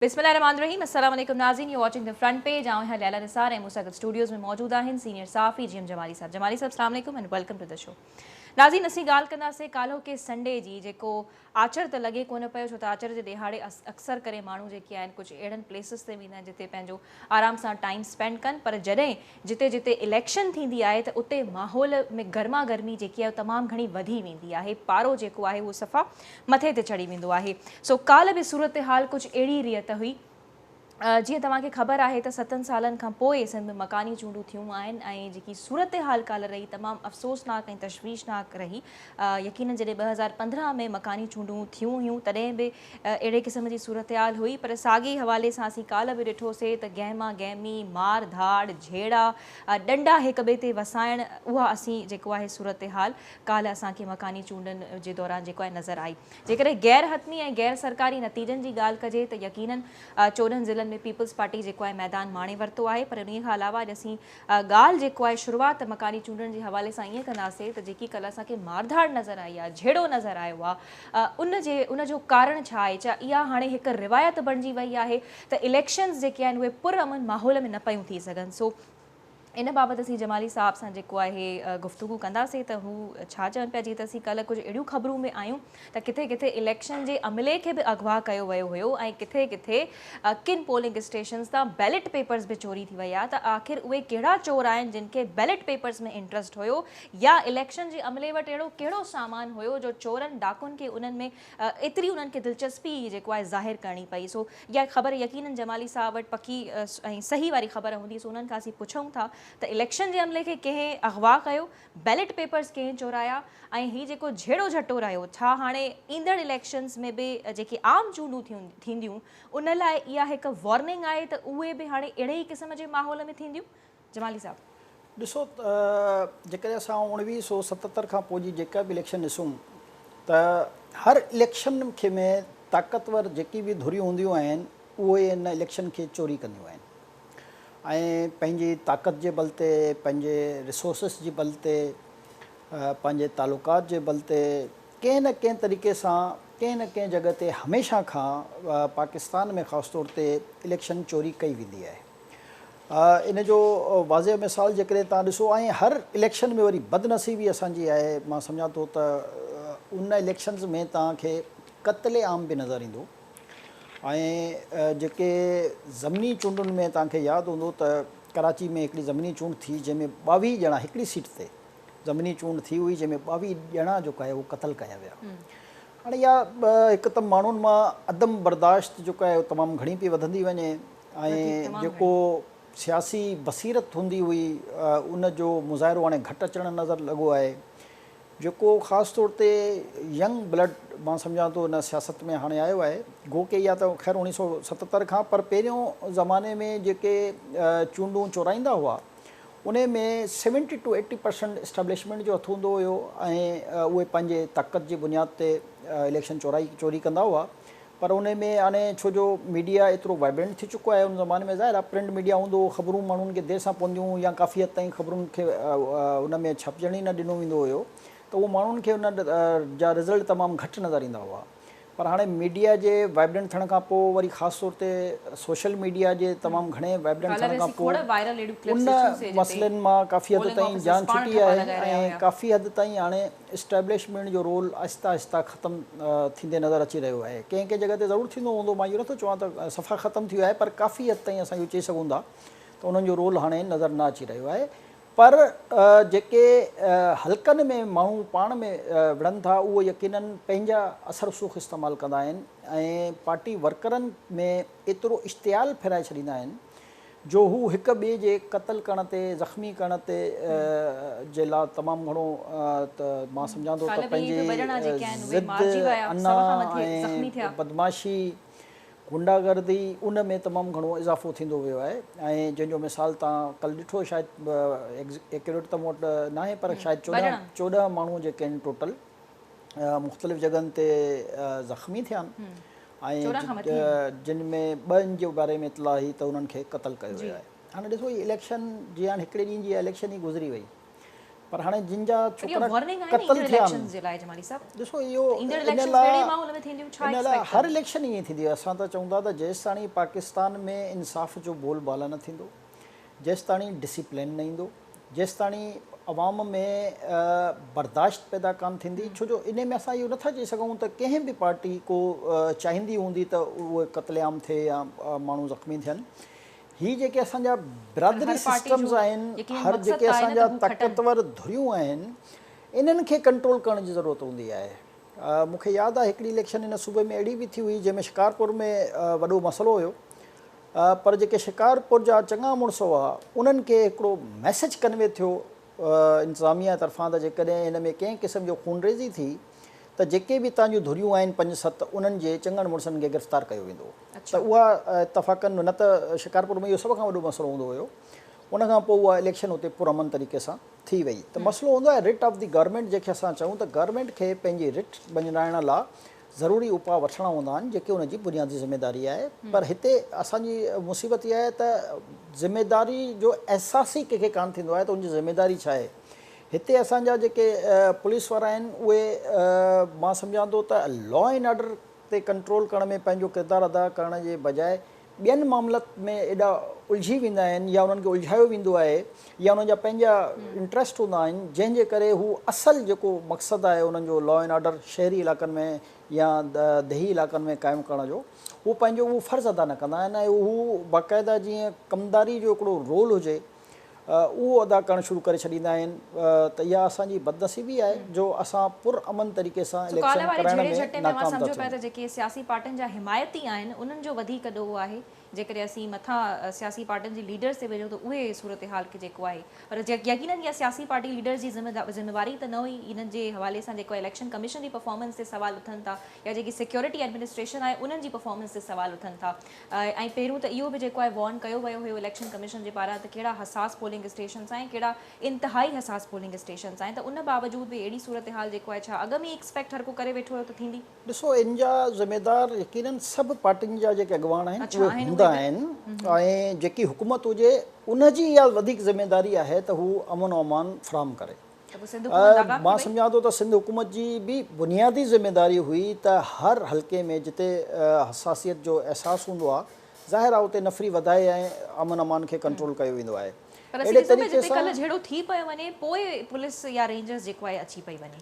बिस्मिल्लाहिर्रहमानिर्रहीम अस्सलाम वालेकुम नाज़रीन, U watching the front page. आऊं हैं लैला निसार ऐं मूंसां गॾु स्टूडियोज़ में मौजूद आहिनि सीनियर सहाफ़ी जीएम जमाली साहब। जमाली साहब अस्सलाम वालेकुम and welcome to the show. नाज़रीन, असीं ॻाल्हि कंदासीं काल्हो के संडे जी, जेको आचर त लॻे कोन पियो, छो त आचर जे ॾिहाड़े अक्सर करे माण्हू जेके आहिनि कुझु अहिड़नि प्लेसिस ते वेंदा आहिनि जिते पंहिंजो आराम सां टाइम स्पेंड कनि, पर जॾहिं जिते जिते इलेक्शन थींदी आहे त उते माहौल में गर्मा गर्मी जेकी आहे तमामु घणी वधी वेंदी आहे। पारो जेको आहे उहो सफ़ा मथे ते चढ़ी वेंदो आहे। सो काल्ह बि सूरत हाल कुझु अहिड़ी रियत हुई। जीअं तव्हांखे ख़बर आहे त 7 सालनि खां पोइ सिंध में मकानी चूंडूं थियूं आहिनि ऐं जेकी सूरत हाल काल्ह रही तमामु अफ़सोसनाक ऐं तशवीशनाक रही। यकीनन जॾहिं 2015 में मकानी चूंडूं थियूं हुयूं तॾहिं बि अहिड़े क़िस्म जी सूरत हाल हुई, पर साॻी हवाले सां असीं काल्ह बि ॾिठोसीं त गहमा गहमी, मार धाड़, झेड़ा, डंडा हिक ॿिए ते वसाइण, उहा असीं जेको आहे सूरत हाल काल्ह असांखे मकानी चूंडनि जे दौरान जेको आहे नज़र आई। जेकॾहिं गैर हतमी ऐं गैर सरकारी नतीजनि जी ॻाल्हि कजे त यकीनन 14 ज़िलनि में पीपल्स पार्टी जेको आहे मैदान माणे वरितो आहे, पर उन खां अलावा अॼु असीं ॻाल्हि जेको आहे शुरूआति मकानी चूंडनि जे हवाले सां ईअं कंदासीं त जेकी कल्ह असांखे मारधाड़ नज़र आई आहे, झेड़ो नज़र आयो आहे, उन जो कारण छा आहे? छा इहा हाणे हिकु रिवायत बणिजी वई आहे त इलेक्शन्स जेके आहिनि उहे पुरअमन माहौल में न पियूं थी सघनि? सो इन बाबति असीं जमाली साहब सां जेको आहे गुफ़्तगू कंदासीं त हू छा चवनि पिया। जीअं त असीं कल्ह कुझु अहिड़ियूं ख़बरूं में आयूं त किथे किथे इलेक्शन जे अमले खे बि अगवा कयो वियो हुयो ऐं किथे किथे किन पोलिंग स्टेशन्स तां बैलेट पेपर्स बि चोरी थी वई आहे। त आख़िर उहे कहिड़ा चोर आहिनि जिन खे बैलेट पेपर्स में इंट्रस्ट हुयो, या इलेक्शन जे अमले वटि अहिड़ो कहिड़ो सामान हुयो जो चोरनि डाकुनि खे उन्हनि में एतिरी उन्हनि खे दिलचस्पी जेको आहे ज़ाहिर करणी पई? सो इहा ख़बर यकीनन जमाली साहब वटि पकी ऐं सही वारी ख़बर हूंदी। सो उन्हनि खां असीं पुछूं था त इलेक्शन जे अमले खे कंहिं अगवा कयो, बैलेट पेपर्स कंहिं चोराया, ऐं हीउ जेको झेड़ो झटो रहियो, छा हाणे ईंदड़ इलेक्शन्स में बि जेके आम चूंडूं थींदियूं उन लाइ इहा हिकु वॉर्निंग आहे त उहे बि हाणे अहिड़े ई क़िस्म जे माहौल में थींदियूं? जमाली साहब ॾिसो त जेकॾहिं असां 1977 खां पोइ जी जेका बि इलेक्शन ॾिसूं त हर इलेक्शन खे में ताक़तवर जेकी बि धुरियूं हूंदियूं आहिनि उहे इन इलेक्शन खे चोरी कंदियूं आहिनि ऐं पंहिंजी ताक़त जे बल ते, पंहिंजे रिसोर्सिस जे बल ते, पंहिंजे तालुकात जे बल ते कंहिं न कंहिं तरीक़े सां कंहिं न कंहिं जॻह ते हमेशह खां पाकिस्तान में ख़ासि तौर ते इलेक्शन चोरी कई वेंदी आहे। इन जो वाज़े मिसाल जेकॾहिं तव्हां ॾिसो, ऐं हर इलेक्शन में वरी बदनसीबी असांजी आहे, मां सम्झां थो त उन इलेक्शन्स में तव्हांखे क़त्ले आम बि नज़र ईंदो। ऐं जेके ज़मीनी चूंडुनि में तव्हांखे यादि हूंदो त कराची में हिकिड़ी ज़मीनी चूंड थी जंहिंमें 22 ॼणा हिकिड़ी सीट ते ज़मीनी चूंड थी हुई जंहिंमें 22 ॼणा जेको आहे उहो क़तल कया विया। हाणे इहा हिकु त माण्हुनि मां अदम बर्दाश्त जेको आहे तमामु घणी पई वधंदी वञे ऐं जेको सियासी बसीरत हूंदी हुई उन जो मुज़ाहिरो हाणे घटि अचणु नज़र लॻो आहे। जेको ख़ासि तौर ते यंग ब्लड मां सम्झां थो इन सियासत में हाणे आयो आहे, गो के इहा त ख़ैर 1977 खां, पर पहिरियों ज़माने में जेके चूंडूं चोराईंदा हुआ उन में 70 to 80% इस्टेब्लिशमेंट जो हथु हूंदो हुयो ऐं उहे पंहिंजे ताक़त जी बुनियाद ते इलेक्शन चोरी कंदा हुआ। पर उन में हाणे छो जो मीडिया एतिरो वाइब्रेंट थी चुको आहे उन ज़माने में, ज़ाहिर आहे प्रिंट मीडिया हूंदो, ख़बरूं माण्हुनि खे देरि सां पवंदियूं या काफ़ी हद ताईं ख़बरुनि खे उन में छपजण ई न ॾिनो वेंदो हुयो, त उहो माण्हुनि खे उन जा रिज़ल्ट तमामु घटि नज़र ईंदा हुआ। पर हाणे मीडिया जे वाइब्रेंट थियण खां पोइ, वरी ख़ासि तौर ते सोशल मीडिया जे तमामु घणे वाइब्रेंट थियण खां पोइ उन मसइलनि मां काफ़ी हद ताईं जान छुटी आहे ऐं काफ़ी हद ताईं हाणे इस्टेब्लिशमेंट जो रोल आहिस्ता आहिस्ता ख़तमु थींदे नज़र अची रहियो आहे। कंहिं कंहिं जॻह ते ज़रूरु थींदो हूंदो, मां इहो नथो चवां त सफ़ा ख़तमु थी वियो आहे, पर काफ़ी हद ताईं असां इहो चई सघूं था त उन्हनि जो रोल हाणे नज़र न अची रहियो आहे। पर जेके हल्कनि में माण्हू पाण में विढ़नि था उहो यकीनन पंहिंजा असर रसूख़ इस्तेमालु कंदा आहिनि ऐं पार्टी वर्करनि में एतिरो इश्तियाल फिराए छॾींदा आहिनि जो हू हिक ॿिए जे क़तल करण ते, ज़ख़्मी करण ते जे लाइ तमामु घणो त मां सम्झां थो त पंहिंजे ज़िद, अना ऐं बदमाशी, गुंडागर्दी उन में तमामु घणो इज़ाफ़ो थींदो वियो आहे। ऐं जंहिंजो मिसाल तव्हां कल्ह ॾिठो, शायदि एक्यूरेट त मूं वटि न आहे, पर शायदि 14 माण्हू जेके आहिनि टोटल मुख़्तलिफ़ जॻहनि ते ज़ख़्मी थिया आहिनि ऐं जिन में 2 जे बारे में इतला हुई त उन्हनि खे क़तल कयो वियो आहे। हाणे ॾिसो, हीअ इलेक्शन जीअं हाणे हिकिड़े ॾींहं जी इलेक्शन ई गुज़री वई, पर हाणे जिन जा छोकिरा वार्निंग आहे क़त्ल थिया इलेक्शंस जे लाइ जमाली साहब ॾिसो इहो ईंदड़ इन इलेक्शंस लाइ कहिड़े माहौल में थींदियूं छा इन लाइ एक्सपेक्ट हर इलेक्शन ईअं थींदी आहे असां त चऊं था त जेसि ताणी पाकिस्तान में इंसाफ़ जो बोलबाला न थींदो जेसि ताणी डिसिप्लिन न ईंदो जेसि ताणी अवाम में बर्दाश्त पैदा कान थींदी छो जो इन में असां इहो नथा चई सघूं त कंहिं बि पार्टी को चाहींदी हूंदी त उहे क़त्लेआम थिए या माण्हू ज़ख़्मी थियनि ही जेके असांजा बिरादरी सिस्टम्स आहिनि हर जेके असांजा ताक़तवर धुरियूं आहिनि इन्हनि खे कंट्रोल करण जी ज़रूरत हूंदी आहे मूंखे यादि आहे हिकिड़ी इलेक्शन हिन सूबे में अहिड़ी बि थी हुई जंहिंमें शिकारपुर में वॾो मसइलो हुयो पर जेके शिकारपुर जा चङा मुड़ुस हुआ उन्हनि खे हिकिड़ो मैसेज कन्वे थियो इंतिज़ामिया तरफ़ां त जेकॾहिं हिन में कंहिं क़िस्म जो खूनरेज़ी थी त जेके बि तव्हांजूं धुरियूं आहिनि 5-7 उन्हनि जे चङनि मुड़ुसनि खे गिरफ़्तार कयो वेंदो त उहा इतफ़ाक़नि न त शिकारपुर में इहो सभ खां वॾो मसइलो हूंदो हुयो उनखां पोइ उहा इलेक्शन हुते पुरअमन तरीक़े सां थी वई त मसइलो हूंदो आहे रिट ऑफ द गवर्नमेंट जंहिंखे असां चऊं त गवर्नमेंट खे पंहिंजी रिट बणाइण लाइ ज़रूरी उपाउ वठणा हूंदा आहिनि जेके उनजी बुनियादी ज़िमेदारी आहे पर हिते असांजी मुसीबत इहा आहे त ज़िमेदारी जो अहसास ई कंहिंखे कान थींदो आहे त उनजी ज़िमेदारी छा आहे हिते असांजा जेके पुलिस वारा आहिनि उहे मां सम्झां थो त लॉ एंड ऑर्डर ते कंट्रोल करण में पंहिंजो किरदारु अदा करण जे बजाए ॿियनि मामलनि में एॾा उलझी वेंदा आहिनि या उन्हनि खे उलझायो वेंदो आहे या उन्हनि जा पंहिंजा इंट्रस्ट हूंदा आहिनि जंहिंजे करे हू असुलु जेको मक़सदु आहे उन्हनि जो लॉ एंड ऑर्डर शहरी इलाइक़नि में या दही इलाइक़नि में क़ाइमु करण जो उहो पंहिंजो उहो फ़र्ज़ु अदा न कंदा आहिनि ऐं हू बाक़ाइदा जीअं कमदारी जो हिकिड़ो रोल हुजे उहो अदा करणु शुरू करे छॾींदा आहिनि त इहा असांजी बदनसीबी आहे जो असां पुरअमन तरीक़े सां इलेक्शन कराइण में नाकाम था थियूं जेके सियासी पार्टियुनि जा हिमायती आहिनि उन्हनि जो वधीक ॾोह आहे जेकॾहिं असीं मथां सियासी पार्टियुनि जी लीडर्स ते वेझो त उहे सूरत हाल खे जेको आहे पर यकीनन इहा सियासी पार्टी लीडर्स जी ज़िम्मेवारी त न हुई इन्हनि जे हवाले सां जेको इलेक्शन कमीशन जी परफॉर्मेंस ते सवाल उथनि था या जेकी सिक्योरिटी एडमिनिस्ट्रेशन आहे उन्हनि जी परफॉर्मेंस ते सवाल उथनि था ऐं पहिरियों त इहो बि जेको आहे वॉर्न कयो वियो हुयो इलेक्शन कमीशन जे पारां त कहिड़ा हसास पोलिंग स्टेशन्स आहिनि कहिड़ा इंतिहाई हसास पोलिंग स्टेशन्स आहिनि त उन बावजूद बि अहिड़ी सूरत हाल जेको आहे छा अॻ में एक्सपेक्ट हर को करे वेठो हुयो त थींदी ॾिसो इन जा ज़िमेदार यकीनन सभु पार्टियुनि जा जेके अॻुवान आहिनि उहे हूंदा आहिनि ऐं जेकी हुकूमत हुजे उनजी इहा वधीक ज़िमेदारी आहे त हू अमन अमान फ़राहम करे मां सम्झां थो त सिंध हुकूमत जी बि बुनियादी ज़िमेदारी हुई त हर हल्के में जिते हसासियत जो अहसासु हूंदो आहे ज़ाहिर आहे उते नफ़री वधाए ऐं अमन अमान खे कंट्रोल कयो वेंदो आहे अहिड़े तरीक़े सां जहिड़ो थी पियो वञे पोइ पुलिस या रेंजर्स जेको आहे अची पई वञे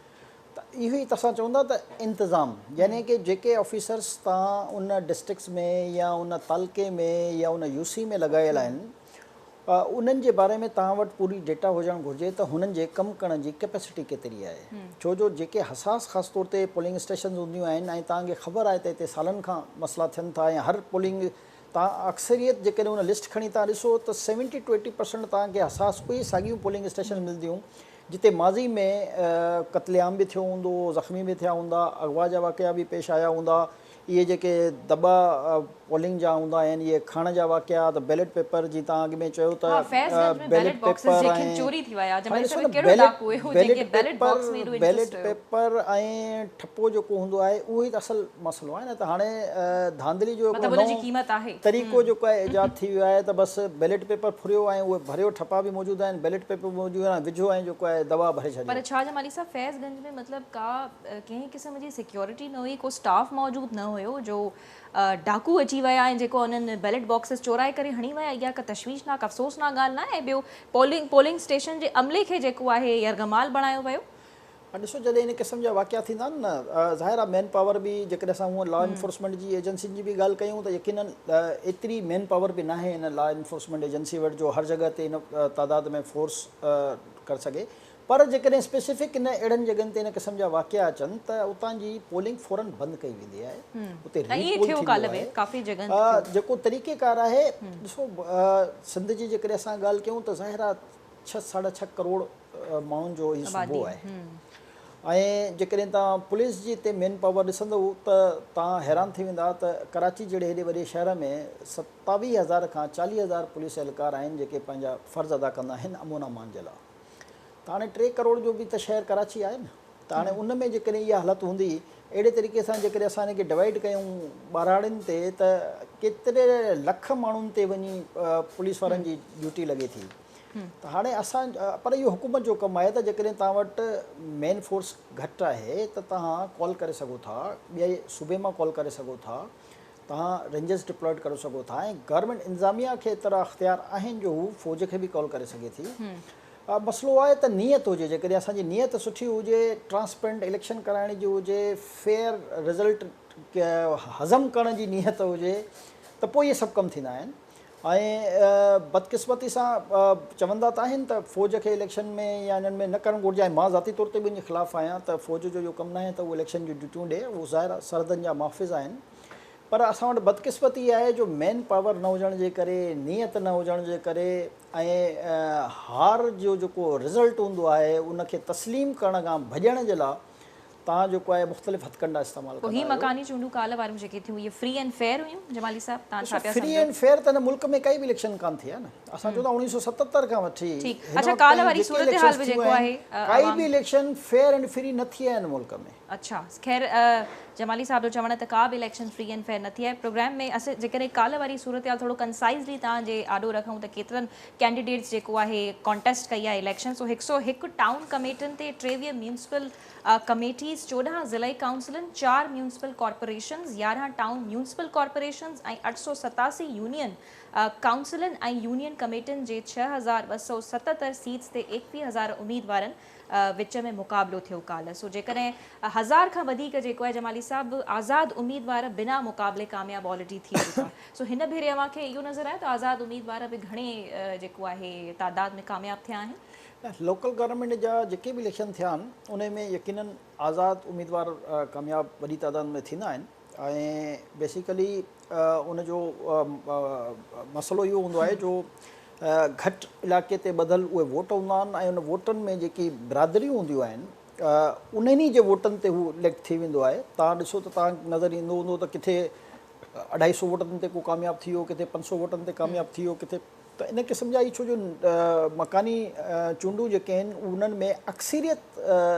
त इहो ई असां चवंदा त इंतिज़ाम यानी कि जेके ऑफिसर्स तव्हां उन डिस्ट्रिक्ट्स में या उन तालके में या उन यूसी में लॻायल आहिनि उन्हनि जे बारे में तव्हां वटि पूरी डेटा हुजणु घुरिजे त हुननि जे कमु करण जी कैपेसिटी केतिरी आहे छो जो जेके हसास ख़ासि तौर ते पोलिंग स्टेशन हूंदियूं आहिनि ऐं तव्हांखे ख़बर आहे त हिते सालनि खां मसइला थियनि था ऐं हर पोलिंग तव्हां अक्सरियत जेकॾहिं उन लिस्ट खणी था ॾिसो त 70 to 80% तव्हांखे हसास कोई साॻियूं पोलिंग स्टेशन मिलंदियूं जिते माज़ी में क़त्लेआम बि थियो हूंदो ज़ख़्मी बि थिया हूंदा अगवा जा वाक़िया बि पेश आया हूंदा इहे जेके दॿा पोलिंग जा हूंदा आहिनि इहे खणण जा वाक़िया त बैलेट पेपर जी तव्हां अॻु में चयो त बैलेट पेपर ऐं ठपो जेको हूंदो आहे उहो ई त असुलु मसइलो आहे न त हाणे धांधली जो तरीक़ो जेको आहे ईजाद थी वियो आहे त बसि बैलेट पेपर फुरियो ऐं उहे भरियो ठपा बि मौजूदु आहिनि बैलेट पेपर मौजूदु आहिनि विझो ऐं जेको आहे दवा भरे छॾियो पर छा जमाली साहब फैज़गंज में मतिलबु का कंहिं क़िस्म जी सिक्योरिटी न हुई को स्टाफ मौजूदु न हुयो जो डाकू अची विया आहिनि जेको उन्हनि बैलेट बॉक्सिस चोराए करे हणी विया इहा का तशवीशनाक अफ़सोसनाक ॻाल्हि न आहे ऐं ॿियो पोलिंग स्टेशन जे अमले खे जेको आहे यरगमाल बणायो वियो ॾिसो जॾहिं इन क़िस्म जा वाक़िया थींदा आहिनि न ज़ाहिर आहे मैन पावर बि जेकॾहिं असां हूअं लॉ इन्फोर्समेंट जी एजेंसियुनि जी बि ॻाल्हि कयूं त यकीनन एतिरी मैन पावर बि नाहे इन लॉ इन्फोर्समेंट एजेंसी वटि जो हर जॻह ते इन तादाद में फोर्स करे सघे पर जेकॾहिं स्पेसिफिक इन अहिड़नि जॻहियुनि ते इन क़िस्म जा वाक़िया अचनि त उतां जी पोलिंग फ़ौरन बंदि कई वेंदी आहे उते जेको तरीक़ेकार आहे ॾिसो सिंध जी जेकॾहिं असां ॻाल्हि कयूं त ज़ाहिर आहे 6-6.5 करोड़ माण्हुनि जो ही सूबो आहे ऐं जेकॾहिं तव्हां पुलिस जी हिते मेन पावर ॾिसंदव त तव्हां हैरान थी वेंदा त कराची जहिड़े हेॾे वॾे शहर में 27,000 खां 40,000 पुलिस एहलकार आहिनि जेके पंहिंजा फ़र्ज़ अदा कंदा आहिनि अमन अमान जे लाइ त हाणे 3 करोड़ जो बि त शहर कराची आहे न त हाणे उन में जेकॾहिं इहा हालत हूंदी अहिड़े तरीक़े सां जेकॾहिं असां हिनखे डिवाइड कयूं ॿारहाड़ियुनि ते त केतिरे लख माण्हुनि ते वञी पुलिस वारनि जी ड्यूटी लॻे थी त हाणे असां पर इहो हुकूमत जो कमु आहे त जेकॾहिं तव्हां वटि मेन फोर्स घटि आहे त तव्हां कॉल करे सघो था, ॿिए सूबे मां कॉल करे सघो था, तव्हां रेंजर्स डिप्लॉयड करे सघो था, ऐं गवर्नमेंट इंतिज़ामिया खे एतिरा अख़्तियार आहिनि जो हू फ़ौज खे बि कॉल करे सघे थी। मसइलो आहे त नियत हुजे, जेकॾहिं असांजी नियत सुठी हुजे, ट्रांसपेरेंट इलेक्शन कराइण जी हुजे, फेयर रिज़ल्ट हज़म करण जी नियत हुजे, त पोइ इहे सभु कम थींदा आहिनि। ऐं बदकिस्मती सां चवंदा त आहिनि त फ़ौज खे इलेक्शन में या इन्हनि में न करणु घुरिजे, ऐं मां ज़ाती तौर ते बि इन जे ख़िलाफ़ु आहियां त फ़ौज जो कमु न आहे त उहो इलेक्शन जूं ड्यूटियूं ॾिए, उहो ज़ाहिर आहे सरहदनि जा मुहाफ़िज़ आहिनि। पर असां वटि बदकिस्मती इहा आहे जो मेन पावर न हुजण जे करे, नियत न हुजण जे करे, ऐं हार जो जेको रिज़ल्ट हूंदो आहे उनखे तस्लीम करण खां भॼण जे लाइ तव्हां जेको आहे मुख़्तलिफ़ हथकंडा इस्तेमालु पोइ कंदा ही आहियो। मकानी चूंडूं काल्ह वारियूं जेके थियूं इहे फ्री एंड फेयर हुयूं जमाली साहब, तव्हां छा पिया फ्री सम्झो? एंड फेयर त हिन मुल्क में काई बि इलेक्शन कान थी आहे न। असां चवंदा 1977 खां वठी ठीकु। हिन अच्छा, वक़्त काल्ह ताईं वारी जेके सूरत हाल इलेक्शन्स बि थियूं जेको आहिनि, आहे काई बि इलेक्शन फेयर एंड फ्री न थी आहे हिन मुल्क में। अच्छा, ख़ैर जमाली साहब जो चवणु त का बि इलेक्शन फ्री एंड फेयर न थी आहे। प्रोग्राम में असां जेकॾहिं काल्ह वारी सूरत हाल थोरो कंसाइज़ली तव्हांजे आॾो रखूं त केतिरनि कैंडिडेट्स जेको आहे कॉन्टेस्ट कई आहे इलेक्शन, सो 101 टाउन कमेटियुनि ते 23 municipal committees, 14 ज़िलाई काउंसिलनि, 4 municipal corporations, 11 town municipal corporations ऐं 887 यूनियन काउंसिलनि ऐं यूनियन कमेटियुनि जे 6277 सीट्स ते 21,000 उम्मीदवारनि विच में मुक़ाबिलो थियो काल्ह। सो जेकॾहिं 1000 खां वधीक जेको आहे जमाली साहब आज़ादु उम्मीदवार बिना मुक़ाबले कामयाब ऑलरेडी थी चुका। सो हिन भेरे अव्हांखे इहो नज़र आयो त आज़ादु उम्मीदवार बि घणे जेको आहे तादाद में कामयाब थिया आहिनि? लोकल गवर्नमेंट जा जेके बि इलेक्शन थिया आहिनि उन में यकीनन आज़ादु उम्मीदवार कामयाब वॾी तादाद में थींदा आहिनि। ऐं बेसिकली उनजो मसइलो इहो हूंदो आहे जो घटि इलाइक़े ते ॿधल उहे वोट हूंदा आहिनि, ऐं उन वोटनि में जेकी बिरादरियूं हूंदियूं आहिनि उन्हनि जे वोटनि ते हू इलेक्ट थी वेंदो आहे। तव्हां ॾिसो त तव्हां नज़र ईंदो हूंदो त किथे 250 वोटनि ते को कामयाब थी वियो, किथे 500 वोटनि ते कामयाब थी वियो, किथे त इन क़िस्म जा ई छो जो मकानी चूंडूं जेके आहिनि उन्हनि में अक्सरियत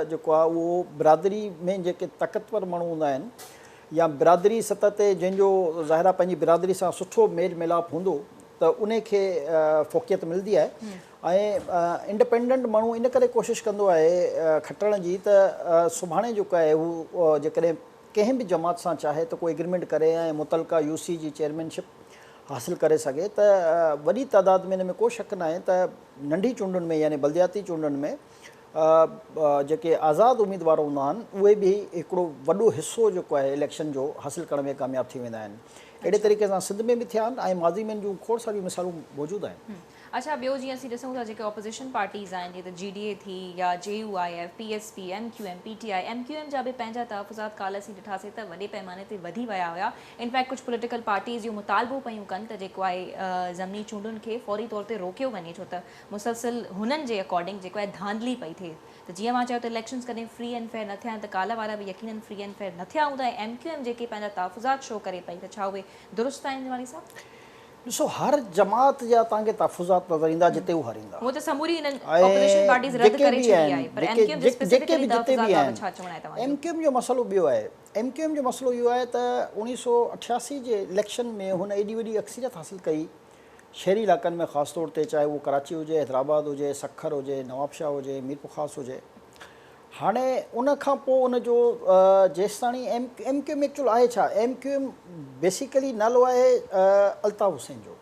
जेको आहे उहो बिरादरी में जेके ताक़तवर माण्हू हूंदा आहिनि या बिरादरी सतह ते जंहिंजो ज़ाहिरा पंहिंजी बिरादरी सां सुठो मेल मिलाप हूंदो त उन खे फ़ोक़ियत मिलंदी आहे। ऐं इंडिपेंडेंट माण्हू इन करे कोशिशि कंदो आहे खटण जी त सुभाणे जेको आहे हू जेकॾहिं कंहिं बि जमात सां चाहे त कोई एग्रीमेंट करे ऐं मुतलका यूसी जी चेयरमैनशिप हासिलु करे सघे त वॾी तादाद में हिन में को शक न आहे त नंढी चूंडुनि में यानी बलदियाती चूंडुनि में जेके आज़ादु उम्मीदवार हूंदा आहिनि उहे बि हिकिड़ो वॾो हिसो जेको आहे इलेक्शन जो हासिलु करण में कामयाब थी वेंदा आहिनि। अहिड़े तरीक़े सां सिंध में बि थिया आहिनि ऐं माज़ी में जूं खोड़ सारियूं मिसालूं मौजूदु आहिनि। अच्छा, ॿियो जीअं असीं ॾिसूं था जेके ऑपोज़िशन पार्टीज़ आहिनि जीअं त GDA थी या JUIF, PSP, MQM, PTI, MQM जा बि पंहिंजा तहफ़ुज़ात काल्ह असीं ॾिठासीं त वॾे पैमाने ते वधी विया हुया। इनफैक्ट कुझु पॉलिटिकल पार्टीज़ इहो मुतालबो पयूं कनि त जेको आहे ज़मीनी चूंडुनि खे फौरी तौर ते रोकियो वञे, छो त मुसलसिल हुननि जे अकॉर्डिंग जेको आहे धांधली पई थिए। त जीअं मां चयो त इलेक्शन्स कॾहिं फ्री एंड फेयर न थिया आहिनि त काल्ह वारा बि यकीनन फ्री एंड फेयर न थिया हूंदा। ऐं MQM जेके पंहिंजा तहफ़ुज़ात शो करे पई त छा उहे दुरुस्त आहिनि जमाली साहब? ॾिसो, हर जमात जा तव्हांखे तहफ़ुज़ात नज़र ईंदा जिते हू हारींदा। वो तो समूरी इन्हनि ऑपोज़िशन पार्टीज़ रद्द करे छॾी आहे, पर MQM जे स्पेसिफिकली तहफ़ुज़ात बाबति छा चवणु आहे तव्हांजो? MQM जो मसइलो ॿियो आहे। MQM जो मसइलो इहो आहे त 1988 जे इलेक्शन में हुन एॾी वॾी अक्सरियत हासिलु कई शहरी इलाइक़नि में, ख़ासि तौर ते चाहे उहो कराची हुजे, हैदराबाद हुजे, सखर हुजे, नवाबशाह हुजे, मीरपुर ख़ास हुजे। हाणे उन खां पोइ उनजो जेसिताणी MQM एक्चुअल आहे छा, MQM बेसिकली नालो आहे अल्ताफ़ हुसैन जो।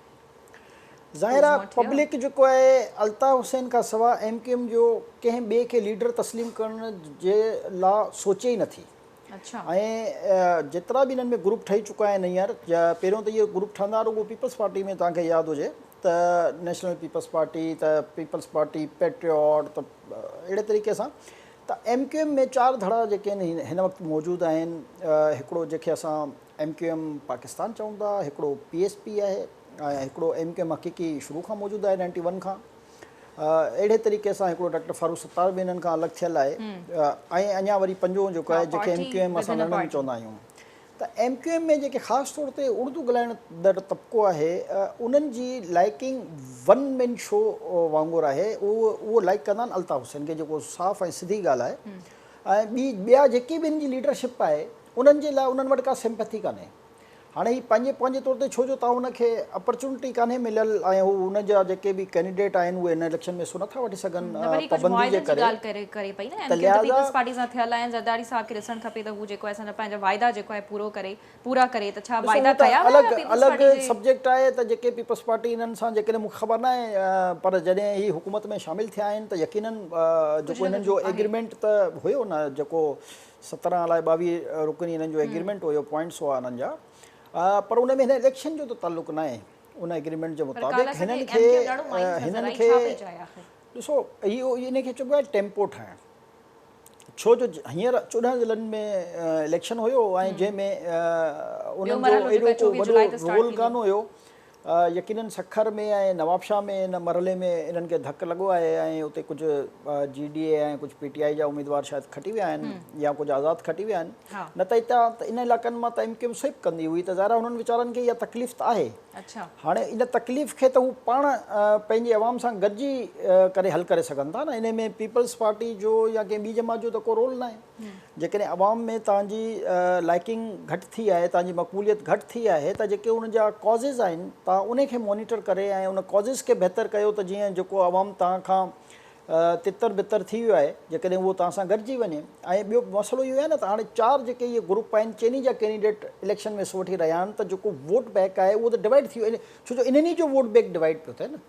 ज़ाहिर आहे पब्लिक जेको आहे अल्ताफ़ हुसैन खां सवाइ MQM जो कंहिं ॿिए खे लीडर तस्लीम करण जे लाइ सोचे ई नथी। अच्छा। ऐं जेतिरा बि हिननि में ग्रुप ठही चुका आहिनि हींअर, पहिरियों त इहो ग्रुप ठहंदा रुॻो पीपल्स पार्टी में, तव्हांखे यादि हुजे त नेशनल पीपल्स पार्टी, त पीपल्स पार्टी पेट्रियॉट, त अहिड़े तरीक़े सां त MQM में 4 धड़ा जेके आहिनि हिन वक़्तु मौजूदु आहिनि। हिकिड़ो जंहिंखे असां MQM पाकिस्तान चऊं था, हिकिड़ो PSP आहे, ऐं हिकिड़ो MQM हक़ीक़ी शुरू खां मौजूदु आहे 91 खां। अहिड़े तरीक़े सां हिकिड़ो डॉक्टर फारूक सत्तार बि हिननि खां अलॻि थियल आहे। ऐं अञा वरी 5 जेको आहे जंहिंखे MQM असां लंडन चवंदा आहियूं। त MQM में जेके ख़ासि तौर ते उर्दू ॻाल्हाईंदड़ तबिको आहे उन्हनि जी लाइकिंग वन मैन शो वांगुरु आहे। उहो लाइक कंदा आहिनि अल्ताफ़ हुसैन खे, जेको साफ़ ऐं सिधी ॻाल्हि आहे। ऐं ॿिया जेकी बि हिन जी लीडरशिप आहे उन्हनि जे लाइ उन्हनि वटि का सिंपैथी कान्हे। हाणे ही पंहिंजे तौर ते छो जो तव्हां हुनखे अपॉर्चुनिटी कान्हे मिलियल ऐं हू हुन जा जेके बि कैंडिडेट आहिनि उहे हिन इलेक्शन में सो नथा वठी न सघनि वरी कुझु पाबंदी जे मुआइदनि जी करे ॻाल्हि करे पई न त एमक्यू त लिहाज़ा पीपल्स पार्टी सां थियल आहे ज़रदारी साहब खे ॾिसणु खपे त हू जेको आहे असांजा पंहिंजा वाइदा जेको आहे पूरा करे त छा ॾिसो, वाइदा हू त कया विया अलॻि पीपल्स पार्टी अलॻि जे सब्जेक्ट आहे त जेके पीपल्स पार्टी इन्हनि सां जेकॾहिं मूंखे ख़बर न आहे पर जॾहिं ही हुकूमत में शामिलु थिया आहिनि त यकीनन जेको हिननि जो एग्रीमेंट त हुयो न जेको 17 अलाए 22 रुकनी हिननि जो एग्रीमेंट हुयो पॉइंट्स हुआ हिननि जा पर उन में हिन इलेक्शन जो त ताल्लुक न आहे उन एग्रीमेंट जे मुताबिक़ हिननि खे ॾिसो इहो इनखे चइबो आहे टेम्पो ठाहिणु छो जो हींअर 14 ज़िलनि में इलेक्शन हुयो ऐं जंहिंमें उन्हनि जो एॾो को वॾो रोल कान हुयो यकीनन सखर में ऐं नवाबशाह में इन मरहले में इन्हनि खे धकु लॻो आहे ऐं उते कुझु GDA ऐं कुझु PTI जा उम्मीदवार शायदि खटी विया आहिनि या कुझु आज़ादु खटी विया आहिनि न त हितां त इन इलाइक़नि मां त MQM स्विप कंदी हुई त ज़ाहिर हुननि वीचारनि खे इहा तकलीफ़ त आहे हाणे इन तकलीफ़ खे त हू पाण पंहिंजे अवाम सां गॾिजी करे हल करे सघनि था न इन में पीपल्स पार्टी जो या कंहिं ॿी जमात जो त को रोल न आहे जेकॾहिं अवाम में तव्हांजी लाइकिंग घटि थी आहे तव्हांजी मक़बूलियत घटि थी आहे त जेके उन जा कॉज़िस आहिनि तव्हां उनखे मॉनिटर करे ऐं उन कॉज़िस खे बहितर कयो त जीअं जेको अवाम तव्हां खां तितर बितर थी वियो आहे जेकॾहिं उहो तव्हां सां गॾिजी वञे ऐं ॿियो मसइलो इहो आहे न त हाणे 4 जेके इहे ग्रुप आहिनि चइनी जा कैंडिडेट इलेक्शन में वठी रहिया आहिनि त जेको वोट बैंक आहे उहो त डिवाइड थी वियो छो जो इन्हनि जो वोट बैंक डिवाइड पियो थिए न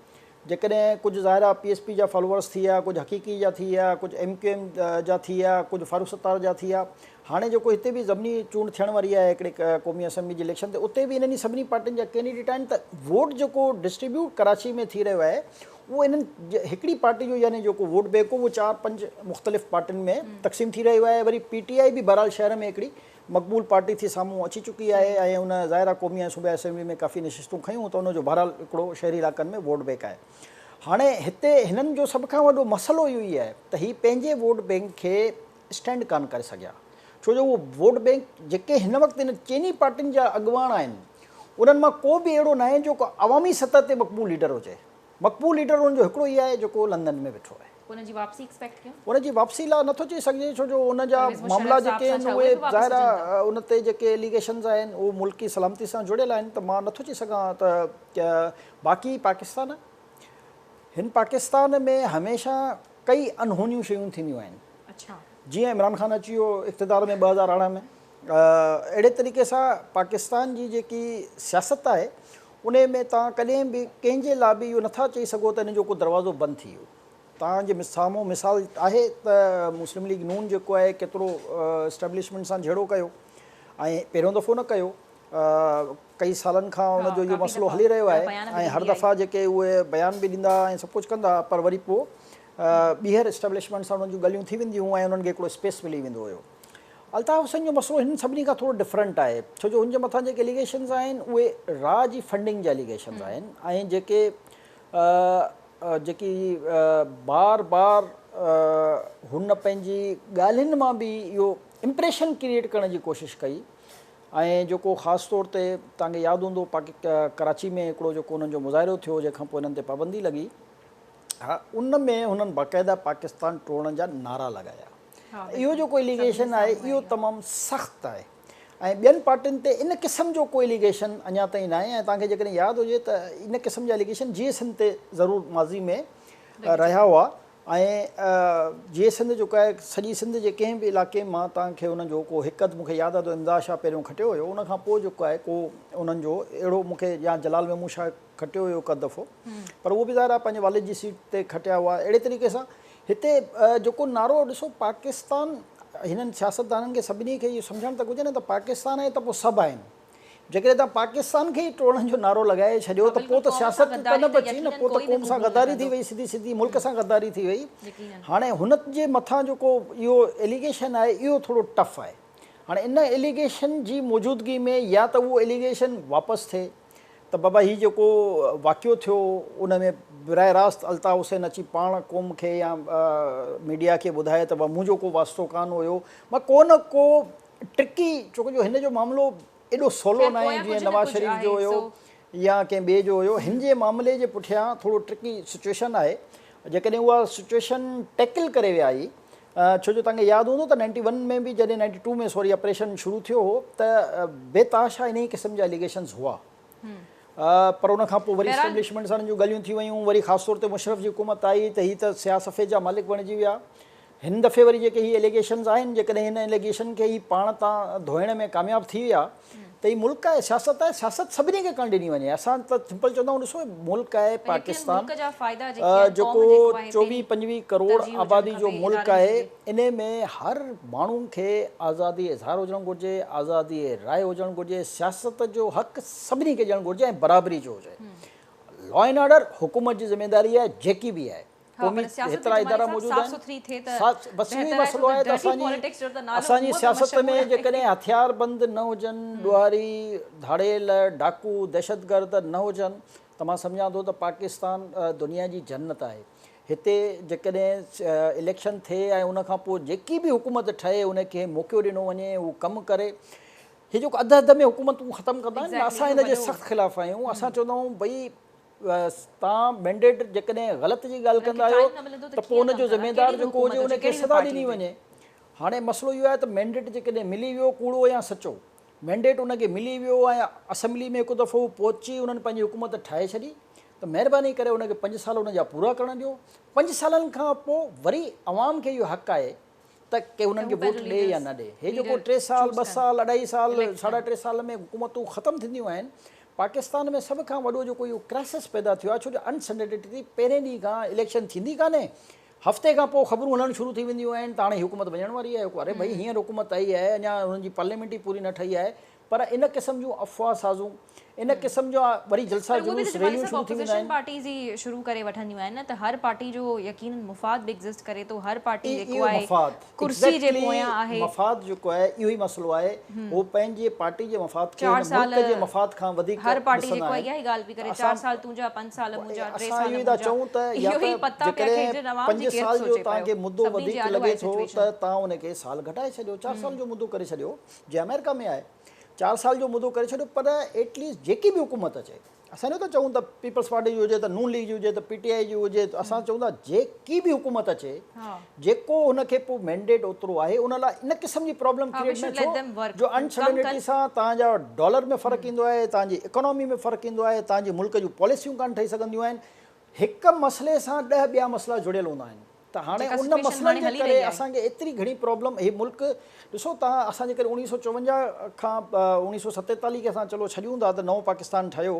जेकॾहिं कुझु ज़ाहिर PSP जा फॉलोअर्स थी विया कुझु हक़ीक़ी जा थी विया कुझु MQM जा थी विया कुझु फारूक सत्तार जा थी विया हाणे जेको हिते बि ज़मीनी चूंड थियण वारी आहे हिकिड़े क़ौमी असम्बली जी इलेक्शन ते उते बि इन्हनि सभिनी पार्टियुनि जा कैंडिडेट आहिनि त वोट जेको डिस्ट्रीब्यूट कराची में थी रहियो आहे उहो इन्हनि हिकिड़ी पार्टी जो यानी जेको वोट बैंक उहो 4-5 मुख़्तलिफ़ पार्टियुनि में तक़सीम थी रहियो आहे वरी PTI बि बहरहाल शहर में हिकिड़ी मक़बूल पार्टी थी साम्हूं अची चुकी आहे ऐं उन ज़ाहिर क़ौमी ऐं सूबाई असम्बली में काफ़ी नशिस्तूं खयूं त उनजो बहरहाल हिकिड़ो शहरी इलाइक़नि में वोट बैंक आहे हाणे हिते हिननि जो सभ खां वॾो मसइलो इहो ई आहे त हीअ पंहिंजे वोट बैंक खे स्टैंड कान करे सघिया छो जो उहो वोट बैंक जेके हिन वक़्तु हिन चइनी पार्टियुनि जा अॻुवान आहिनि उन्हनि मां को बि अहिड़ो न आहे जेको अवामी सतह ते मक़बूल लीडर हुजे मक़बूल लीडर हुनजो हिकिड़ो ई आहे जेको लंदन में वेठो आहे उनजी वापसी एक्सपेक्ट कयो उनजी वापसी लाइ नथो चई सघिजे छो जो उन जा मामला जेके आहिनि उहे ज़ाहिर आहे उन ते जेके एलिगेशन्स आहिनि उहे मुल्की सलामती सां जुड़ियल आहिनि त मां नथो चई सघां त बाक़ी पाकिस्तान हिन पाकिस्तान में हमेशह कई अनहोनियूं शयूं थींदियूं आहिनि जीअं इमरान ख़ान अची वियो इक़्तिदार में 2018 में अहिड़े तरीक़े सां पाकिस्तान जी जेकी सियासत आहे उन में तव्हां कॾहिं बि कंहिंजे लाइ बि इहो नथा चई सघो त हिन जो को दरवाज़ो बंदि थी वियो तव्हांजे साम्हूं मिसाल आहे त मुस्लिम लीग नून जेको आहे केतिरो इस्टेब्लिशमेंट सां जहिड़ो कयो ऐं पहिरियों दफ़ो न कयो कई सालनि खां उनजो इहो मसइलो हली रहियो आहे ऐं हर दफ़ा जेके उहे बयान बि ॾींदा ऐं सभु कुझु कंदा पर वरी पोइ ॿीहर इस्टेब्लिशमेंट सां उन्हनि जूं ॻाल्हियूं थी वेंदियूं ऐं उन्हनि खे हिकिड़ो स्पेस मिली वेंदो हुयो अल्ताफ़ हुसैन जो मसइलो हिन सभिनी खां थोरो डिफरेंट आहे छो जो हुनजे मथां जेके एलिगेशन्स आहिनि उहे राह जी फंडिंग जा एलिगेशन्स आहिनि ऐं जेकी बार बार हुन पंहिंजी ॻाल्हियुनि मां बि इहो इम्प्रेशन क्रिएट करण जी कोशिशि कई ऐं जेको ख़ासि तौर ते तव्हांखे यादि हूंदो कराची में हिकिड़ो जेको उन्हनि जो मुज़ाहिरो थियो जंहिंखां पोइ हिननि ते पाबंदी लॻी उन में हुननि बाक़ाइदा पाकिस्तान टोड़ण जा नारा लॻाया इहो जेको एलिगेशन आहे इहो तमामु सख़्तु आहे ऐं ॿियनि पार्टियुनि ते इन क़िस्म जो को एलिगेशन अञा ताईं न आहे ऐं तव्हांखे जेकॾहिं यादि हुजे त इन क़िस्म जा एलिगेशन जीअं सिंध ते ज़रूरु माज़ी में रहिया हुआ ऐं जीअं सिंध जेको आहे सॼी सिंध जे कंहिं बि इलाइक़े मां तव्हांखे हुनजो को हिकु मूंखे यादि आहे त इमदाद शाह पहिरियों खटियो हुयो उनखां पोइ जेको आहे को उन्हनि जो अहिड़ो मूंखे या जलाल मेमू शाह खटियो हुयो हिकु दफ़ो पर उहो बि ज़ाहिर आहे पंहिंजे वालिद जी सीट ते खटिया हुआ अहिड़े तरीक़े सां हिते जेको नारो ॾिसो पाकिस्तान हिननि सियासतदाननि खे सभिनी खे इहो सम्झणु त घुरिजे न त पाकिस्तान आहे त पोइ सभु आहिनि जेकॾहिं तव्हां पाकिस्तान खे ई टोड़ण जो नारो लॻाए छॾियो त पोइ त सियासत त न बची न पोइ त क़ौम सां गद्दारी थी वई सिधी मुल्क सां गद्दारी थी वई हाणे हुन जे मथां जेको इहो एलिगेशन आहे इहो थोरो टफ आहे हाणे इन एलिगेशन जी मौजूदगी में या त उहो एलिगेशन वापसि थिए त बाबा हीउ जेको वाक़ियो थियो उन में बराह रास्त अल्ताफ़ हुसैन अची पाण क़ौम खे या मीडिया खे ॿुधाए त मुंहिंजो को वास्तो कान हुयो मां को न को ट्रिकी छो जो हिन जो मामिलो एॾो सवलो न आहे जीअं नवाज़ शरीफ़ जो हुयो या कंहिं ॿिए जो हुयो हिन जे मामले जे पुठियां थोरो ट्रिकी सिचुएशन आहे जेकॾहिं उहा सिचुएशन टैकल करे विया आई छो जो तव्हांखे यादि हूंदो त 91 में बि जॾहिं 92 में सॉरी ऑपरेशन शुरू थियो हो त बेताशा इन ई क़िस्म जा एलिगेशन्स हुआ, पर उन खां पोइ वरी एस्टेब्लिशमेंट सां जूं ॻाल्हियूं थी वयूं, वरी ख़ासि तौर ते मुशरफ जी हुकूमत आई त हीअ त सियासफ़े जा मालिक बणिजी विया। हिन दफ़े वरी जेके हीअ एलिगेशन्स आहिनि, जेकॾहिं हिन एलिगेशन खे ई पाण तां धोइण में कामयाबु थी विया त हीअ मुल्क आहे, सियासत आहे, सियासत सभिनी खे कान ॾिनी वञे। असां त सिंपल चवंदा आहियूं, ॾिसो मुल्क आहे पाकिस्तान जेको 24-25 करोड़ आबादी जो मुल्क आहे, इन में हर माण्हू खे आज़ादी इज़हार हुजणु घुरिजे, आज़ादी राय हुजणु घुरिजे, सियासत जो हक़ सभिनी खे ॾियणु घुरिजे ऐं बराबरी जो हुजे। लॉ एंड ऑर्डर हुकूमत जी ज़िमेदारी आहे, जेकी बि आहे। हेतिरा इदारा मौजूदु आहिनि, बसि इहो ई मसइलो आहे त असांजी सियासत में जेकॾहिं हथियारबंद न हुजनि, ॾुहारी धाड़ेल डाकू दहशतगर्द न हुजनि, त मां सम्झां थो त पाकिस्तान दुनिया जी जन्नत आहे। हिते जेकॾहिं इलेक्शन थिए ऐं उन खां पोइ जेकी बि हुकूमत ठहे उनखे मौक़ो ॾिनो वञे, उहो कमु करे। हीअ जेको अध में हुकूमतूं ख़तमु कंदा आहिनि, असां हिन जे सख़्तु ख़िलाफ़ु आहियूं। असां चवंदा आहियूं भई तव्हां मैंडेट जेकॾहिं ग़लति जी ॻाल्हि कंदा आहियो त पोइ उनजो ज़िमेदार जेको हुजे उनखे सज़ा ॾिनी वञे। हाणे मसइलो इहो आहे त मैंडेट जेकॾहिं मिली वियो, कूड़ो या सचो, मैंडेट उनखे मिली वियो ऐं असेंबली में हिकु दफ़ो पहुची उन्हनि पंहिंजी हुकूमत ठाहे छॾी, त महिरबानी करे उनखे 5 साल उनजा पूरा करणु ॾियो। 5 सालनि खां पोइ वरी अवाम खे इहो हक़ु आहे त के उन्हनि खे वोट ॾे या न ॾे। हे जेको 3 साल 2 साल 2.5 साल 3.5 साल में हुकूमतूं ख़तमु थींदियूं आहिनि, पाकिस्तान में सभ खां वॾो जेको इहो क्राइसिस पैदा थियो आहे, छो जो अनसर्टेनिटी पहिरें ॾींहं खां इलेक्शन थींदी कान्हे, हफ़्ते खां पोइ ख़बरूं हलणु शुरू थी वेंदियूं आहिनि त हाणे हुकूमत वञण वारी आहे। अरे भई हींअर हुकूमत आई आहे, अञा हुननि जी पार्लियामेंट ई पूरी न ठही आहे, पर इन क़िस्म जूं अफ़वाह साज़ूं, इन क़िस्म जा वरी जलसा जुलूस रैलियूं शुरू थी वेंदियूं आहिनि। पार्टीज़ ई शुरू करे वठंदियूं आहिनि न, त हर पार्टी जो यकीनन मुफ़ाद बि एग्ज़िस्ट करे थो। हर पार्टी जेको आहे कुर्सी जे पोयां आहे, मफ़ाद जेको आहे इहो ई मसइलो आहे, उहो पंहिंजे पार्टी जे मफ़ाद खे मुल्क जे मफ़ाद खां वधीक हर पार्टी जेको आहे इहा ई ॻाल्हि बि करे, 4 साल तुंहिंजा 5 साल मुंहिंजा 3 साल मुंहिंजा। चऊं त या त जेकॾहिं 5 साल जो तव्हांखे मुद्दो वधीक लॻे थो त तव्हां उनखे साल घटाए छॾियो, 4 साल जो मुद्दो करे छॾियो, जीअं अमेरिका में आहे 4 साल जो मुद्दो करे छॾियो। पर एटलीस्ट जेकी बि हुकूमत अचे, असां नथा चऊं त पीपल्स पार्टी जी हुजे, त नून लीग जी हुजे, त PTI जी हुजे, त असां चऊं था जेकी बि हुकूमत अचे, जेको हुनखे पोइ मैंडेट ओतिरो आहे, उन लाइ इन क़िस्म जी प्रॉब्लम क्रिएट न थियो जो अनसर्टेनिटी सां तव्हांजा डॉलर में फ़र्क़ु ईंदो आहे, तव्हांजी इकोनॉमी में फ़र्क़ु ईंदो आहे, तव्हांजी मुल्क जूं पॉलिसियूं कान ठही सघंदियूं आहिनि। हिकु मसइले सां 10 ॿिया मसइला जुड़ियल हूंदा आहिनि। त हाणे उन मसइलनि जे करे असांखे एतिरी घणी प्रॉब्लम, हीउ मुल्क ॾिसो तव्हां, असां जेकॾहिं 1954 खां 1947 खे असां चलो छॾियूं था त नओं पाकिस्तान ठहियो,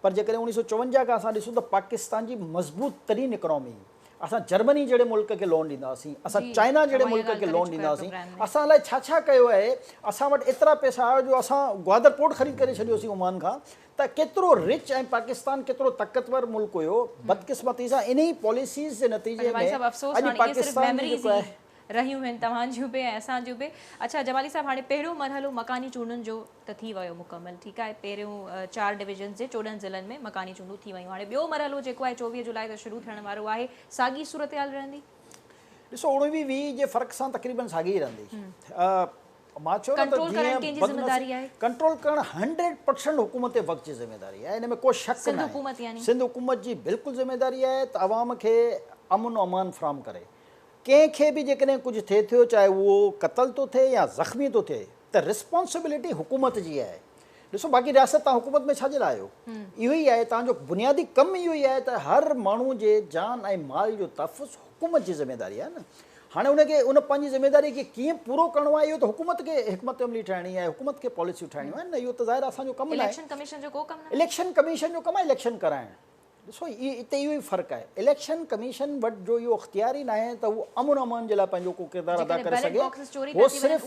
पर जेकॾहिं 1954 खां असां ॾिसूं त पाकिस्तान जी मज़बूत तरीन इकोनॉमी, असां जर्मनी जहिड़े मुल्क खे लोन ॾींदासीं, असां चाइना जहिड़े मुल्क खे लोन ॾींदासीं, असां लाइ छा छा कयो आहे। असां वटि एतिरा पैसा आयो जो असां ग्वादर पोर्ट ख़रीद करे छॾियोसीं ओमान खां। त केतिरो रिच ऐं पाकिस्तान केतिरो ताक़तवर मुल्क हुयो, बदकिस्मती सां इन ई पॉलिसीज़ जे नतीजे में अॼु पाकिस्तान जेको आहे रहियूं आहिनि तव्हांजूं बि ऐं असांजूं बि। अच्छा जमाली साहब, हाणे पहिरियों मरहलो मकानी चूंडुनि जो त थी वियो मुकमल, ठीकु आहे, पहिरियों 4 डिविजन्स जे 14 ज़िलनि में मकानी चूंडूं थी वियूं। हाणे ॿियो मरहलो जेको आहे 24 जुलाई ते शुरू थियण वारो आहे, साॻी सूरत हाल रहंदी? ॾिसो 19-20 जे फ़र्क़ सां तक़रीबन साॻी रहंदी। मां चयो कंट्रोल करण कंहिंजी ज़िमेदारी आहे? कंट्रोल करणु 100% हुकूमत वक़्त जी ज़िमेदारी आहे, इन में को शक न आहे। सिंध हुकूमत जी बिल्कुलु ज़िमेदारी आहे त अवाम खे अमन अमान फ़राहम करे। कंहिंखे बि जेकॾहिं कुझु थिए थो, चाहे उहो क़तल थो थिए या ज़ख़्मी थो थिए, त रिस्पॉन्सिबिलिटी हुकूमत जी आहे। ॾिसो बाक़ी रियासत तव्हां हुकूमत में छाजे लाइ आहियो, इहो ई आहे तव्हांजो बुनियादी कमु, इहो ई आहे त हर माण्हू जे जान ऐं माल जो तहफ़ुज़ हुकूमत जी ज़िमेदारी आहे न। हाणे उनखे उन पंहिंजी ज़िमेदारी खे कीअं पूरो करिणो आहे, इहो त हुकूमत खे हिकमत अमली ठाहिणी आहे, हुकूमत खे पॉलिसियूं ठाहिणियूं आहिनि न। इहो त ज़ाहिर असांजो कमु आहे। इलेक्शन कमीशन जो को कमु न, इलेक्शन कमीशन जो कमु आहे इलेक्शन कराइणु। ॾिसो हिते इहो ई फ़र्क़ु आहे, इलेक्शन कमीशन वटि जो इहो इख़्तियार ई न आहे त उहो अमन अमान जे लाइ पंहिंजो को किरदारु अदा करे सघे, उहो सिर्फ़ु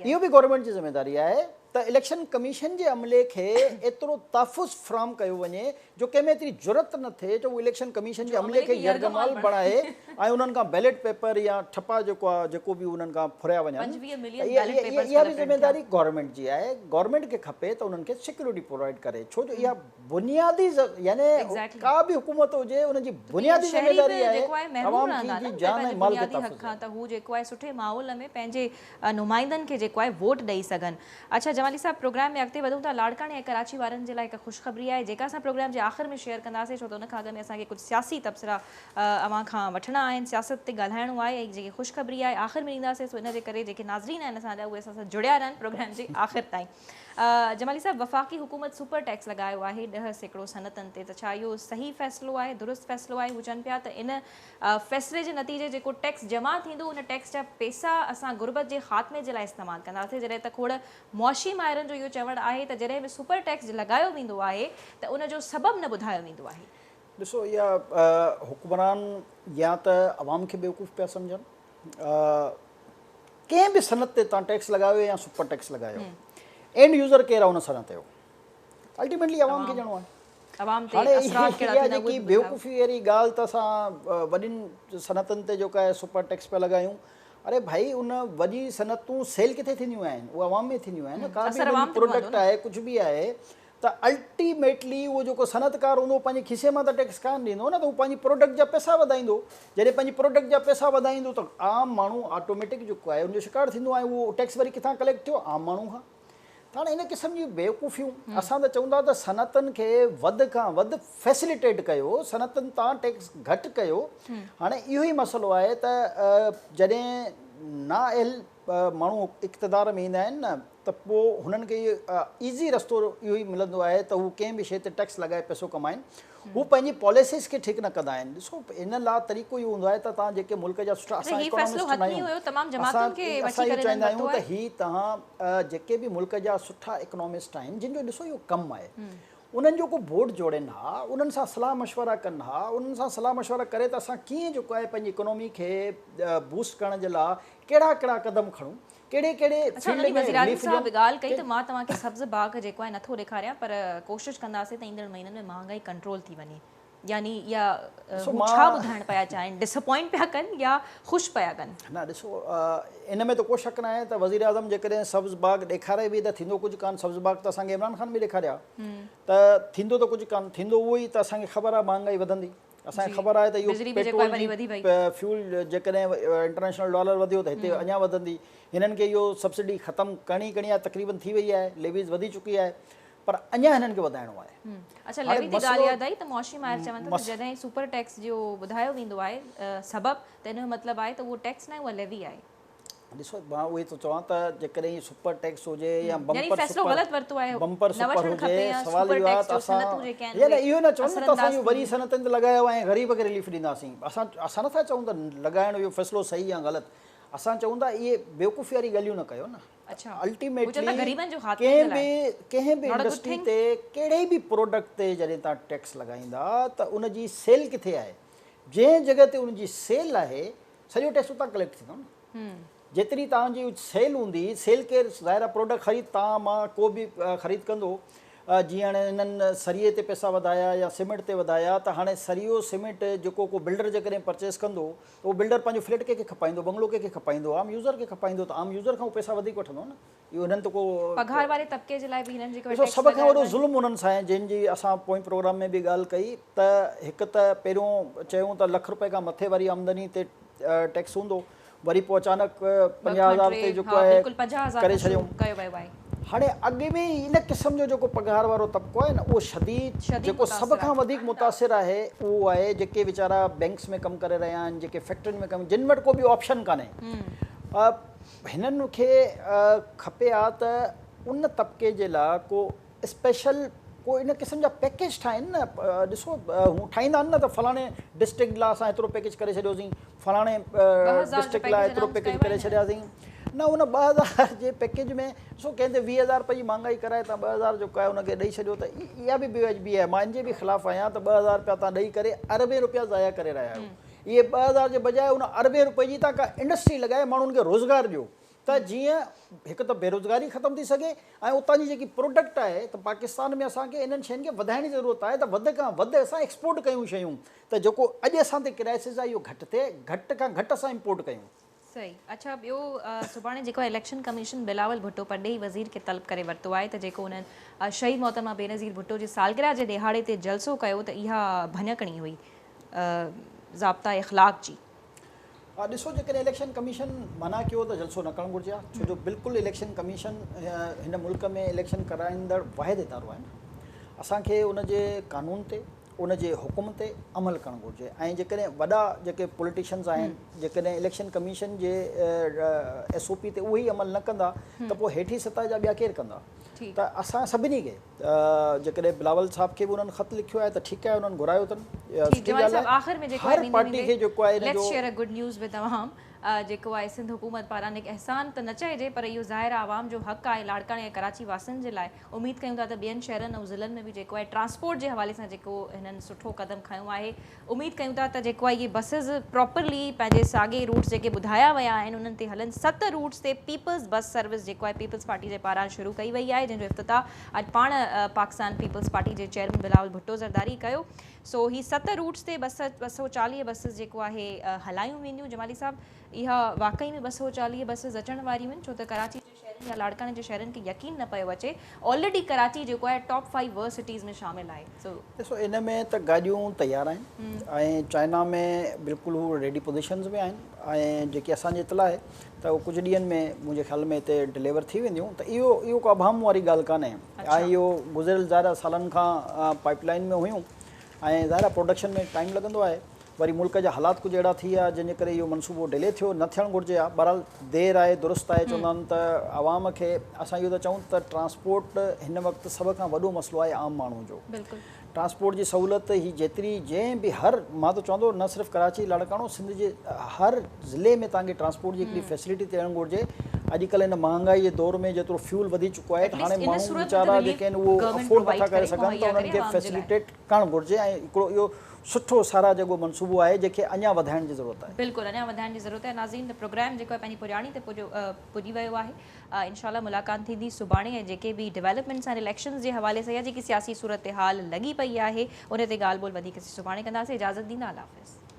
इहो बि गवर्नमेंट जी ज़िमेदारी आहे त इलेक्शन कमीशन जे अमले खे एतिरो तहफ़ुज़ फ़राहम कयो वञे जो कंहिंमें एतिरी ज़रूरत न थिए जो उहो इलेक्शन कमीशन जे अमले खे यरगमाल बणाए ऐं उन्हनि खां बैलेट पेपर या ठपा जेको आहे जेको बि उन्हनि खां फुरिया वञनि। इहा बि ज़िमेदारी गवर्नमेंट जी आहे। गवर्नमेंट खे खपे त उन्हनि खे सिक्योरिटी प्रोवाइड करे, छो जो इहा बुनियादी यानी का बि हुकूमत हुजे उनजी बुनियादी ज़िमेदारी आहे अवाम जी जान ऐं माल खे तहफ़्फ़ुज़ त हू जेको आहे सुठे माहौल में पंहिंजे नुमाइंदनि खे जेको आहे वोट ॾेई सघनि। अच्छा जमाली साहब प्रोग्राम में अॻिते वधूं था। लाड़काणे ऐं कराची वारनि जे लाइ हिकु ख़ुशख़बरी आहे जेका असां प्रोग्राम जे आख़िर में शेयर कंदासीं, छो त उन खां अॻु में असांखे कुझु सियासी तबसरा अवां खां वठणा आहिनि, सियासत ते ॻाल्हाइणो आहे ऐं जेकी ख़ुशख़बरी आहे आख़िर में ॾींदासीं। सो इन जे करे जेके नाज़रीन आहिनि असांजा उहे असां सां जुड़िया रहनि प्रोग्राम जे आख़िर ताईं। जमाली साहब, वफ़ाक़ी हुकूमत सुपर टैक्स लॻायो आहे 10% सनतनि ते, त छा इहो सही फ़ैसिलो आहे, दुरुस्त फ़ैसिलो आहे? हू चवनि पिया त इन फ़ैसिले जे नतीजे जेको टैक्स जमा थींदो उन टैक्स जा पैसा असां गुरबत जे ख़ात्मे जे लाइ इस्तेमालु कंदासीं, जॾहिं त खोड़ मुआशी माहिरनि जो इहो चवणु आहे त जॾहिं बि सुपर टैक्स लॻायो वेंदो आहे त उन जो सबबु न ॿुधायो वेंदो आहे। ॾिसो, इहा हुक्मरान या त अवाम खे बेवकूफ़ पिया सम्झनि, कंहिं बि सनत ते तव्हां टैक्स लॻायो या सुपर टैक्स लॻायो, एंड यूज़र केरु आहे उन सनत जो, अल्टीमेटली अवाम खे ॼणो आहे। हाणे इहा जेकी बेवकूफ़ी वारी ॻाल्हि त असां वॾियुनि सनतनि ते जेका आहे सुपर टैक्स पिया लॻायूं, अरे भाई उन वॾी सनतूं सेल किथे थींदियूं आहिनि? उहे अवाम में थींदियूं आहिनि न। का बि प्रोडक्ट आहे, कुझु बि आहे, त अल्टीमेटली उहो जेको सनतकार हूंदो पंहिंजे खीसे मां त टैक्स कान ॾींदो न, त उहो पंहिंजी प्रोडक्ट जा पैसा वधाईंदो। जॾहिं पंहिंजी प्रोडक्ट जा पैसा वधाईंदो त आम माण्हू ऑटोमेटिक जेको आहे उनजो शिकार थींदो आहे। उहो टैक्स वरी किथां कलेक्ट थियो? आम माण्हू खां। त हाणे इन क़िस्म जी बेवकूफ़ियूं असां त चवंदा त सनतनि खे वधि खां वधि फैसिलिटेट कयो, सनतनि तां टैक्स घटि कयो। हाणे इहो ई मसइलो आहे त जॾहिं नाअहल माण्हू इक़्तिदार में ईंदा आहिनि न, त पोइ हुननि खे इहो ईज़ी रस्तो इहो ई मिलंदो आहे त हू कंहिं बि शइ ते टैक्स लॻाए पैसो कमाइनि। हू पंहिंजी पॉलिसीज़ खे ठीकु न कंदा आहिनि। ॾिसो, इन लाइ तरीक़ो इहो हूंदो आहे त तव्हां जेके मुल्क जा सुठा असां चवंदा आहियूं त ही तव्हां जेके बि मुल्क जा सुठा इकोनॉमिस्ट आहिनि, जिन जो ॾिसो इहो कमु आहे, उन्हनि जो को बोर्ड जोड़नि हा, उन्हनि सां सलाह मशवरा कनि हा, उन्हनि सां सलाह मशवरा करे त असां कीअं जेको आहे पंहिंजी इकोनॉमी खे बूस्ट करण जे लाइ कहिड़ा कहिड़ा क़दम खणूं, कहिड़े वज़ीर आज़म साहब ॻाल्हि कई त मां तव्हांखे सब्ज़ बाग़ जेको आहे नथो ॾेखारियां, पर कोशिशि कंदासीं त ईंदड़ महीननि में महांगाई कंट्रोल थी वञे। यानी या छा ॿुधाइण पिया चाहिनि, डिसअपॉइंट पिया कनि या ख़ुशि पिया कनि? न, ॾिसो, इन में त को शक न आहे त वज़ीर आज़म जेकॾहिं सब्ज़ बाग़ ॾेखारे बि त थींदो कुझु कान। सब्ज़ बाग़ त असांखे इमरान ख़ान बि ॾेखारिया, त थींदो त कुझु कान, थींदो उहो ई त असांखे ख़बर आहे महांगाई वधंदी। असांखे ख़बर आहे त इहो पेट्रोल फ्यूल जेकॾहिं इंटरनेशनल डॉलर वधियो त हिते अञा वधंदी। हिननि खे इहो सब्सिडी ख़तमु करणी आहे, तक़रीबन थी वई आहे, लेवीज़ वधी चुकी आहे, पर अञा हिननि खे वधाइणो आहे। अच्छा, लेवी जी ॻाल्हि यादि आई त मुआशी माहिर चवनि था जॾहिं सुपर टैक्स जो ॿुधायो वेंदो आहे सबबु, त इन जो मतिलबु आहे त उहो टैक्स न, उहा लेवी आहे। ॾिसो, मां उहे थो चवां त जेकॾहिं सुपर टैक्स हुजे या बम्पर सुपर हुजे, सवाल इहो आहे त असां इहो न चवनि त असां इहो वरी सनतनि ते लॻायो ऐं ग़रीब खे रिलीफ ॾींदासीं। असां नथा चऊं त लॻाइणो इहो फ़ैसिलो सही या ग़लति, असां चऊं था इहे बेवकूफ़ी वारी ॻाल्हियूं न कयो न। अल्टीमेटली कंहिं बि इंडस्ट्री ते कहिड़े बि प्रोडक्ट ते जॾहिं तव्हां टैक्स लॻाईंदा त उनजी सेल किथे आहे, जंहिं जॻह ते उनजी सेल आहे सॼो टैक्स उतां कलेक्ट थींदो न। जेतिरी तव्हांजी सेल हूंदी, सेल केरु ज़ाहिर प्रोडक्ट ख़रीद तव्हां मां को बि ख़रीद कंदो। जीअं हाणे हिननि सरिये ते पैसा वधाया या सीमेंट ते वधाया, त हाणे सरियो सीमेंट जेको को बिल्डर जेकॾहिं परचेस कंदो त उहो बिल्डर पंहिंजो फ्लैट कंहिंखे खपाईंदो, बंगलो कंहिंखे खपाईंदो, आम यूज़र खे खपाईंदो, त आम यूज़र खां पैसा वधीक वठंदो न। इहो हिननि त को पघार वारे तबके जे लाइ बि हिननि ॾिसो, सभ खां वॾो ज़ुल्म उन्हनि सां आहे, जंहिंजी असां पोइ प्रोग्राम में बि ॻाल्हि कई त हिकु त पहिरियों चयूं त लख रुपए खां मथे वारी आमदनी ते टैक्स हूंदो, वरी पोइ अचानक 50,000 ते जेको आहे करे छॾियूं। हाणे अॻु में इन क़िस्म जो जेको पघार वारो तबिको आहे न, उहो शदीद जेको सभ खां वधीक मुतासिर आहे उहो आहे जेके वीचारा बैंक्स में कमु करे रहिया आहिनि, जेके फैक्ट्रियुनि में कमु, जिन वटि को बि ऑप्शन कान्हे। हिननि खे खपे आहे त उन तबिके जे लाइ को स्पेशल को इन क़िस्म जा पैकेज ठाहिनि न। ॾिसो, हू ठाहींदा आहिनि न त फलाणे डिस्ट्रिक्ट लाइ असां एतिरो पैकेज करे छॾियोसीं, फलाणे डिस्ट्रिक्ट लाइ एतिरो पैकेज करे छॾियासीं। न, उन 2000 जे पैकेज में ॾिसो कंहिं ते 20,000 रुपए जी महांगाई कराए तव्हां 2000 जेको आहे उनखे ॾेई छॾियो, त इहा बि बेवाजिबी आहे। मां इन जे बि ख़िलाफ़ु आहियां त 2000 रुपया तव्हां ॾेई करे अरबे रुपया ज़ाया करे रहिया आहियो। इहे 2000 जे बजाए उन अरबे रुपए जी तव्हां का इंडस्ट्री लॻाए माण्हुनि खे रोज़गार ॾियो, त जीअं हिकु त बेरोज़गारी ख़तमु थी सघे ऐं उतां जी जेकी प्रोडक्ट आहे त पाकिस्तान में असांखे इन्हनि शयुनि खे वधाइण जी ज़रूरत आहे, त वधि खां वधि असां एक्सपोर्ट कयूं शयूं, त जेको अॼु असां ते क्राइसिस आहे इहो घटि थिए, घटि खां घटि असां इम्पोर्ट कयूं। सही। अच्छा, ॿियो सुभाणे जेको इलेक्शन कमीशन बिलावल भुट्टो परॾेही वज़ीर खे तलब करे वरितो आहे त जेको उन्हनि शहीद मोहतरमा बेनज़ीर भुट्टो जी सालगिरह जे ॾिहाड़े ते जलसो कयो, त इहा भञकणी हुई ज़ाब्ता इख़लाक़ जी। ॾिसो जेकॾहिं इलेक्शन कमीशन मना कयो त जलसो न करणु घुरिजे छो जो बिल्कुलु इलेक्शन कमीशन हिन मुल्क में इलेक्शन कराईंदड़ वाहिद इदारो आहे न असांखे उनजे कानून ते उनजे हुकुम ते अमल करणु घुरिजे ऐं जेकॾहिं वॾा जेके पॉलिटिशियन्स आहिनि जेकॾहिं इलेक्शन कमीशन जे SOP ते उहे ई अमल न कंदा त पोइ हेठी सतह जा ॿिया केरु कंदा त असां सभिनी खे जेकॾहिं बिलावल साहब खे बि उन्हनि ख़त लिखियो आहे त ठीकु आहे उन्हनि घुरायो अथनि आख़िर में हर पार्टी खे जेको आहे let's share a good news with तमाम जेको आहे सिंध हुकूमत पारां हिकु अहसान त न चइजे पर इहो ज़ाहिर आहे आवाम जो हक़ आहे लाड़काणे ऐं कराची वासियुनि जे लाइ उमेद कयूं था त ॿियनि शहरनि ऐं ज़िलनि में बि जेको आहे ट्रांसपोर्ट जे हवाले सां जेको हिननि सुठो क़दम खयो आहे उमेद कयूं था त जेको आहे इहे बसिस प्रॉपरली पंहिंजे साॻे रूट्स जेके ॿुधाया विया आहिनि उन्हनि ते हलनि 7 रूट्स ते पीपल्स बस सर्विस जेको आहे पीपल्स पार्टी जे पारां शुरू कई वई आहे जंहिंजो इफ़्तिताह अॼु पाण पाकिस्तान पीपल्स पार्टी जे चेयरमैन बिलावल भुट्टो ज़रदारी कयो सो ही 7 रूट्स ते 240 बसिस जेको आहे हलायूं वेंदियूं जमाली साहब इहा वाकई में 240 बसिस अचण वारियूं आहिनि छो त कराची जे शहरनि या लाड़काणे जे शहरनि खे यकीन न पियो अचे ऑलरेडी कराची जेको आहे टॉप 5 वर्स्ट सिटीज़ में शामिल आहे सो ॾिसो इन में त गाॾियूं तयारु आहिनि ऐं चाइना में बिल्कुलु हू रेडी पोज़ीशन्स में आहिनि ऐं जेकी असांजी इतला आहे त उहो कुझु ॾींहंनि में मुंहिंजे ख़्याल में हिते डिलीवर थी वेंदियूं त इहो को अभाम वारी ॻाल्हि कान्हे ऐं इहो गुज़िरियल ज़ाहिर सालनि खां पाइपलाइन में हुयूं ऐं ज़ाहिर प्रोडक्शन में टाइम लॻंदो आहे वरी मुल्क जा हालात कुझु अहिड़ा थी विया जंहिंजे करे इहो मनसूबो डिले थियो न थियणु घुरिजे आहे बहरहाल देरि आहे दुरुस्त आहे चवंदा आहिनि त आवाम खे असां इहो था चऊं त ट्रांसपोर्ट हिन वक़्तु सभ खां वॾो मसइलो आहे आम माण्हू जो ट्रांसपोर्ट जी सहूलियत ही जेतिरी जंहिं बि हर मां त चवंदो न सिर्फ़ु कराची लाड़काणो सिंध जे हर ज़िले में तव्हांखे ट्रांसपोर्ट जी हिकिड़ी फैसिलिटी थियणु घुरिजे अॼुकल्ह हिन महांगाई जे दौर में जेतिरो फ्यूल वधी चुको आहे त हाणे माण्हू वीचारा जेके आहिनि उहो अफोर्ड नथा करे सघनि त उन्हनि खे फैसिलिटेट करणु घुरिजे ऐं हिकिड़ो इहो सुठो सारा जेको मनसूबो आहे जंहिंखे अञा वधाइण जी ज़रूरत आहे बिल्कुलु अञा वधाइण जी ज़रूरत आहे नाज़रीन प्रोग्राम जेको आहे पंहिंजी पुॼाणी ते पुॼी वियो आहे इंशाल्लाह मुलाक़ात थींदी सुभाणे ऐं जेके बि डेवलपमेंट्स आहिनि इलेक्शन्स जे हवाले सां या जेकी सियासी सूरत हाल लॻी पई आहे उन ते ॻाल्हि ॿोल वधीक सुभाणे कंदासीं इजाज़त ॾींदा अल्लाह हाफ़िज़